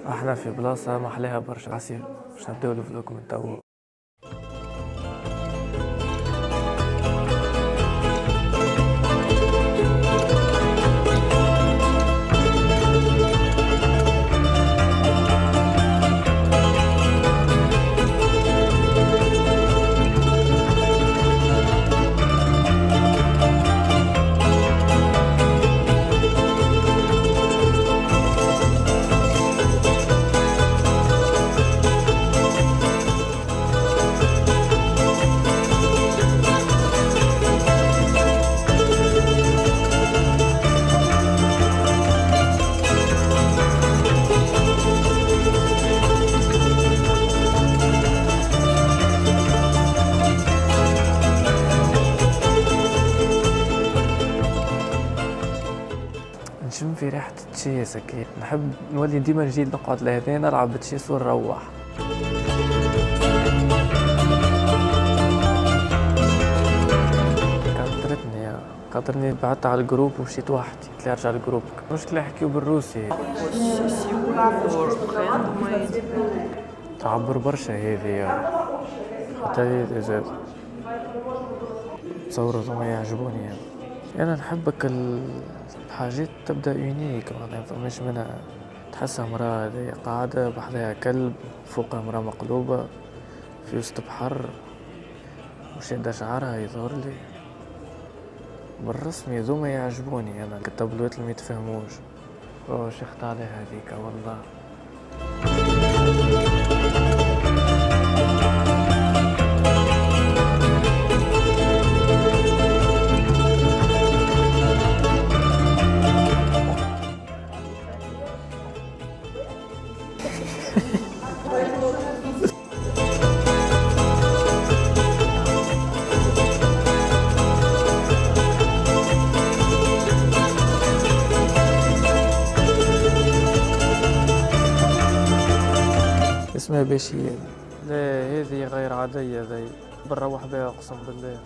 احنا في بلاصة ما أحلاها برشا عصير، باش نبداو الفلوق من توا. نشم في ريحة تشيس أكيد، نحب نولي ديما نجي نقعد لهذا نلعب تشيس ونروح. خاطرني بعدت على الجروب ومشيت وحدي، قلت لي ارجع للجروب. المشكلة يحكيو بالروسي. تعبر برشا هذه، حتى هذه زاد تصوروا زوما يعجبوني. انا نحبك الحاجات تبدا يونيك، ما فماش منها. تحسها مرأة هذه قاعدة بحذاها كلب، فوقها مرأة مقلوبة في وسط بحر وشادة شعرها يظهر لي بالرسمي. ذوما يعجبوني انا، التابلوات اللي ما يتفهموش. شخت عليها هذيك والله. اسمها بشير. لا هذه غير عادية، ذي بنروح بها أقسم بالله.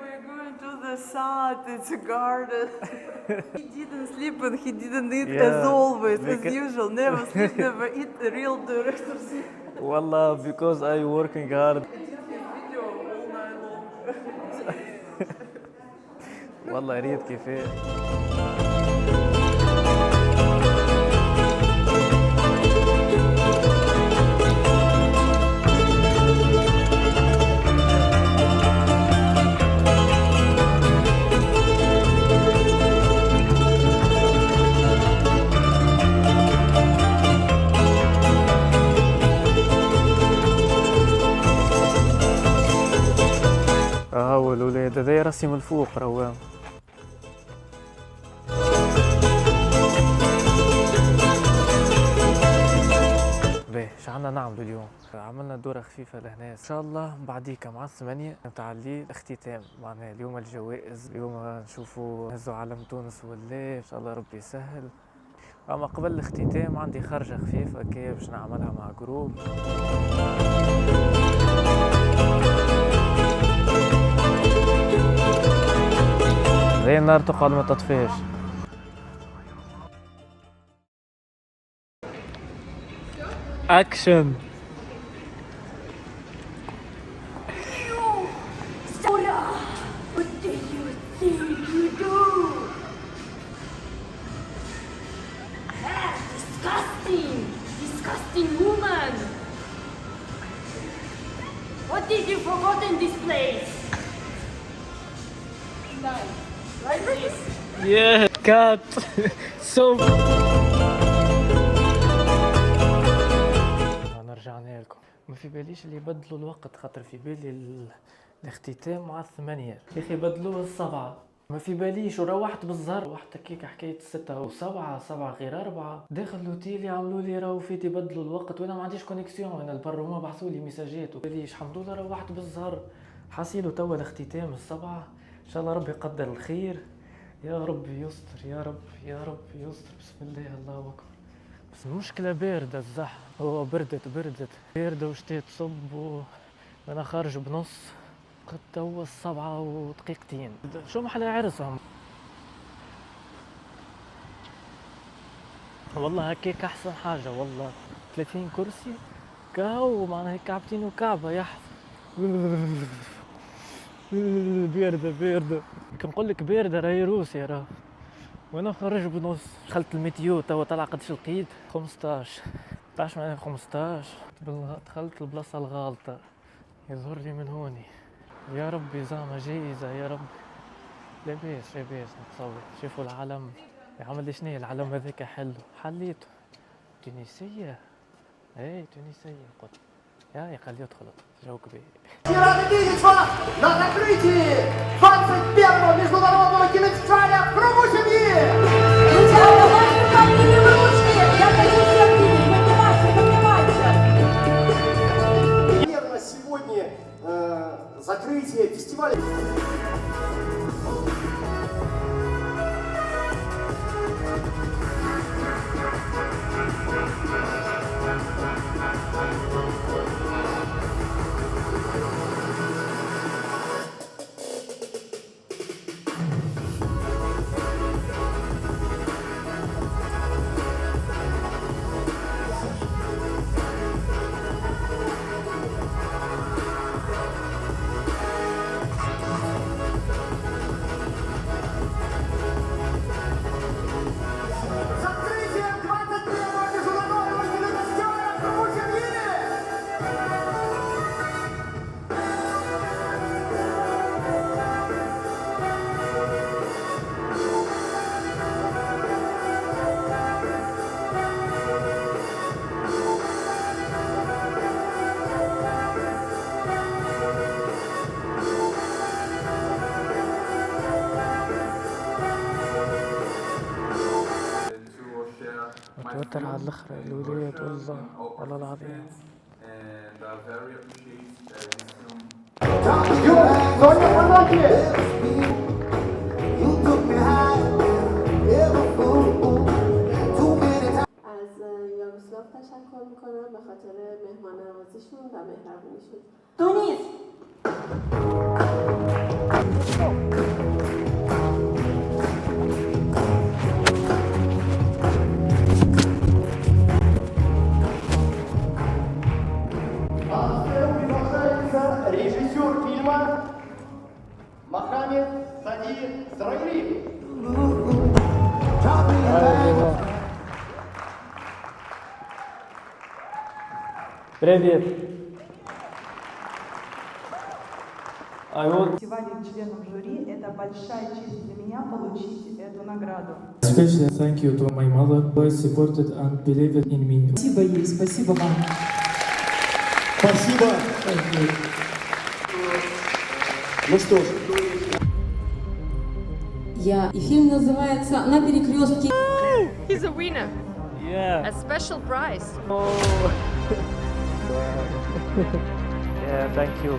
We're going to the south, it's a garden. He didn't sleep and he didn't eat as always, as usual. Never sleep, never eat. The real director. والله because I working hard. Video all night long. والله ريت كيفاه. والولاد هذا راسي من الفوق رواه. باهي شعلنا نعملوا اليوم؟ عملنا دورة خفيفة لهنا ان شاء الله. بعديك مع 8 متاع الليل اختتام، معناها اليوم الجوائز، اليوم نشوفوا نهزوا علم تونس ولا ان شاء الله ربي يسهل. اما قبل الاختتام عندي خرجة خفيفة كي باش نعملها مع جروب. زي النار تقعد ما تطفيش. اكشن. Sora, what do you think you do? Disgusting! Disgusting woman! What did you forget in this place? Like this? Yeah, cut. So. رجعنا لكم. ما في باليش اللي يبدلوا الوقت، خاطر في بالي الاختتام مع 8. يا اخي بدلوه 7. ما في باليش وروحت بالزهر. روحت هكيك حكايه 6 و7، 7 غير 4. داخل الاوتيل يعملوا لي راهو فيت يبدلوا الوقت وانا ما عنديش كونيكسيون. انا البر هما بعثوا لي ميساجات وباليش. الحمد لله روحت بالزهر. حاسيلو توا الاختتام 7. ان شاء الله ربي يقدر الخير، يا رب يستر، يا رب يا رب يستر. بسم الله الله اكبر. بس المشكلة باردة الزحمة. هو بردت باردة وشتات صب وانا خارج بنص. قد توا 7 ودقيقتين. شو محلى عرسهم. والله هكاك احسن حاجة والله. 30 كرسي كاو معناها هيك كعبتين وكعبة يحظ. باردة باردة، كنقول لك باردة راهي روسيا راه. وانا خرج بنص دخلت الميتيو توا طلع قداش القيد 15 16 معناها 15. دخلت البلاصة الغالطة يظهر لي من هوني. يا ربي زعما جايزة يا رب. لاباس لاباس نتصور. شوفوا العلم يا عمل شنيا العلم هذاك حلو حليته. تونسية اي تونسية قلت يا خليه يدخل جو كبير. Рады видеть вас на закрытии 21-го международного кинофестиваля «Хрумуши в мире». Ребята, ваши фамилии ручки! Я хочу всех видеть! Поднимайся, поднимайся! Наверное, сегодня закрытие фестиваля. Закрытие 21-го международного кинофестиваля «Хрумуши в мире». متوتر على الاخر الولاد والله والله العظيم. Соня Панаки. از یاروسلاو تشکر میکنم به خاطر مهمان نوازیشون و مهربونیشون. تونس! Режиссер фильма Мохаммед Сади Сраили. Привет. I want Фестивале членов жюри это большая честь для меня получить эту награду. Especially thank you to my mother who supported and believed in me. Спасибо ей, спасибо вам. Спасибо. Ну что ж. И фильм называется «На перекрестке». He's a winner. yeah. A special prize. Oh. yeah, thank you.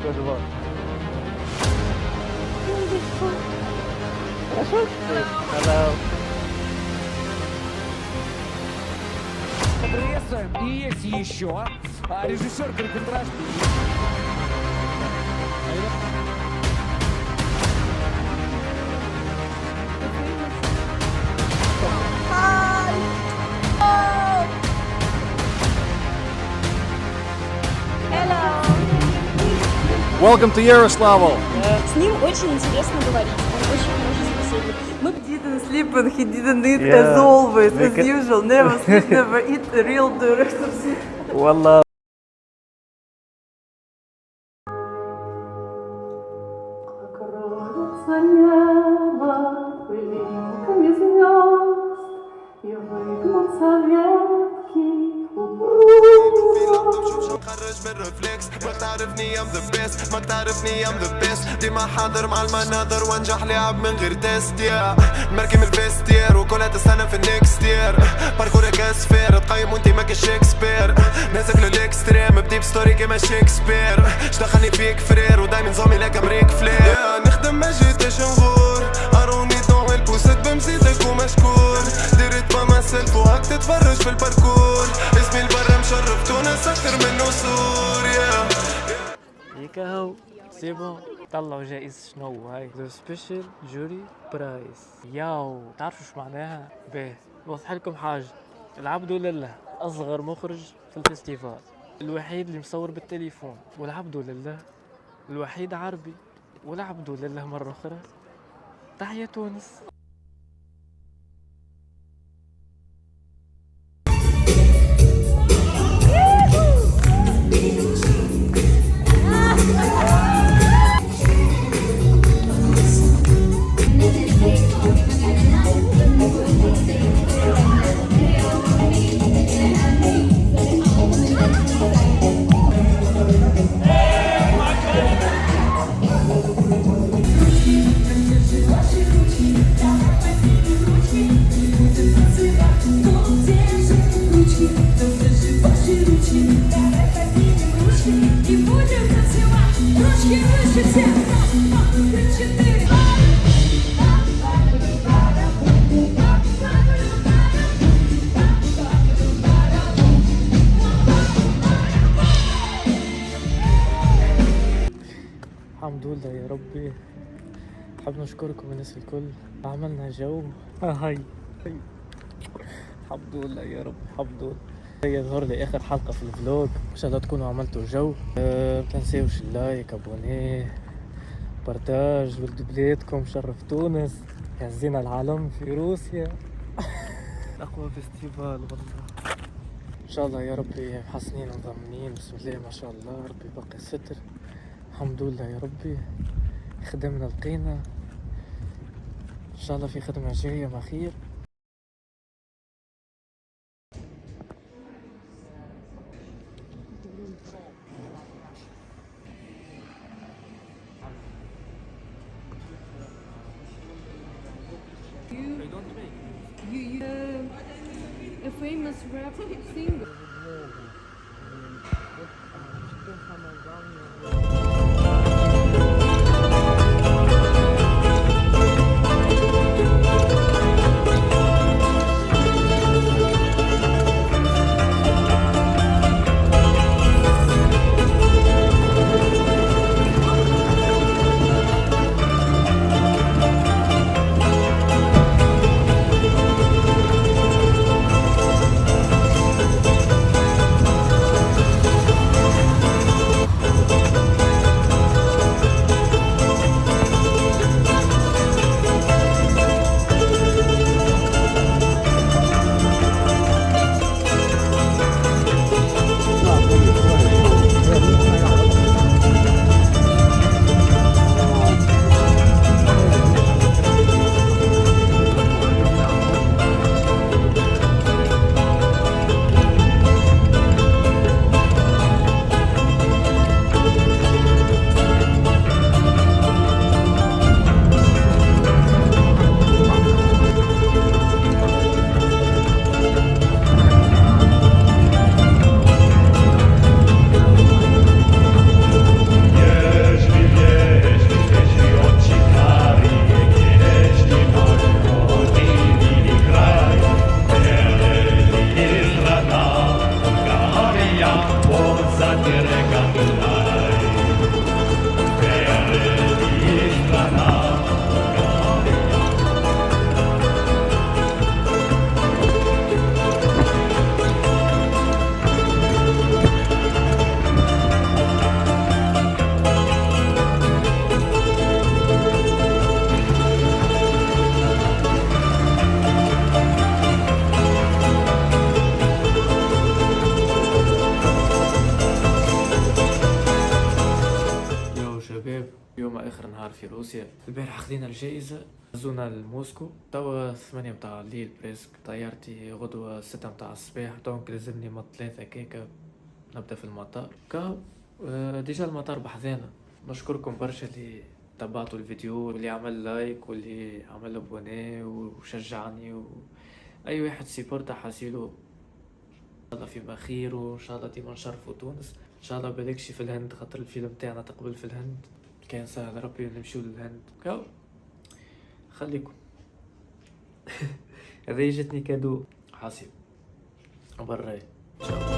Good work. Hello. Приветствуем. И есть еще режиссер короткометражки. Welcome to Yaroslavl. С ним очень интересно говорить. Он очень хороший собеседник. Мы He didn't sleep and he didn't eat Yeah. as always, as Like- usual. Never sleep, never eat. Real director. والله Покроется небо пылинками звезд, и выгнутся ветки خرج بالرفلكس ما تعرفني I'm the best ما تعرفني I'm the best ديما حاضر مع المناظر وانجح لعب من غير تيست يا مركب الفيستير وكلها تستنى في النكست يير باركورك اسفير تقيم وانتي ماك شيكسبير نازك للاكستريم بدي بستوري كيما شيكسبير شدخلني فيك فرير ودايما نظامي لك امريك فلير نخدم ما جيتش نغور اروني طوع البوسات بمزيدك ومشكور ديرت با ما سيلف وهاك تتفرج في الباركور اسمي البرا مشرف تونس اكتر من سوريا هيك هو سي بون. طلعوا جائزة شنو هاي؟ ذا سبيشال جوري برايس. ياو تعرفوا شو معناها؟ باهي بوضح لكم حاجة. العبد لله أصغر مخرج في الفستيفال، الوحيد اللي مصور بالتليفون، والعبد لله الوحيد عربي، والعبد لله مرة أخرى تحية تونس. الحمد لله يا ربي. حاب نشكركم الناس الكل، عملنا جو. هاي الحمد لله يا رب، الحمد لله. يظهر لي اخر حلقة في الفلوج، ان شاء الله تكونوا عملتوا جو. متنساوش اللايك، ابونيه، بارتاج، ولد بلادكم شرف تونس، عزينا العالم في روسيا. اقوى فيستيفال والله. ان شاء الله يا ربي محسنين ومضمنين، بسم الله ما شاء الله، ربي بقي الستر. الحمد لله يا ربي، خدمنا لقينا، ان شاء الله في خدمة جاية ما خير. A famous rap singer. اليوم اخر نهار في روسيا. البارح خذينا الجائزة، زونا لموسكو، توا 8 متاع الليل بريسك. طيارتي غدوة 6 متاع الصباح، دونك لازمني من 3 كيكة نبدا في المطار. ديجا المطار بحذانا. نشكركم برشا اللي تبعتوا الفيديو، واللي عمل لايك، واللي عمل ابوني وشجعني، اي واحد سيبورتا حاسيلو. ان شاء الله فيما خير، وان شاء الله ديما نشرفوا تونس. ان شاء الله بالكشي في الهند، خاطر الفيلم تاعنا تقبل في الهند، كان سهل ربي نمشيو للهند. خليكم. هذه جتني كادو حاسب وبراي ان شاء الله.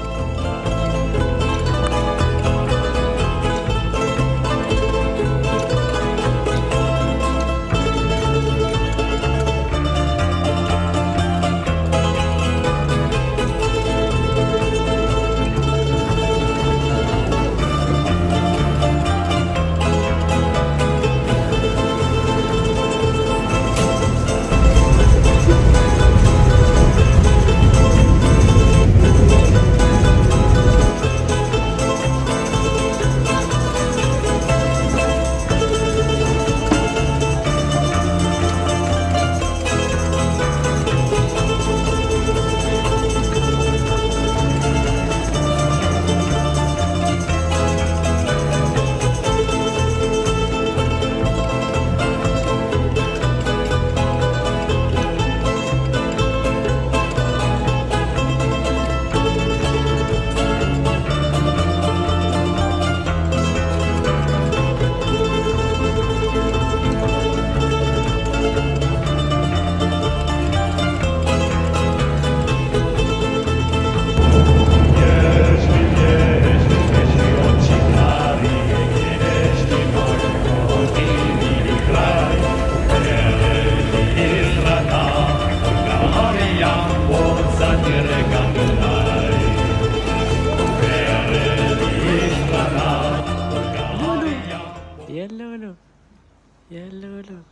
يا لولو.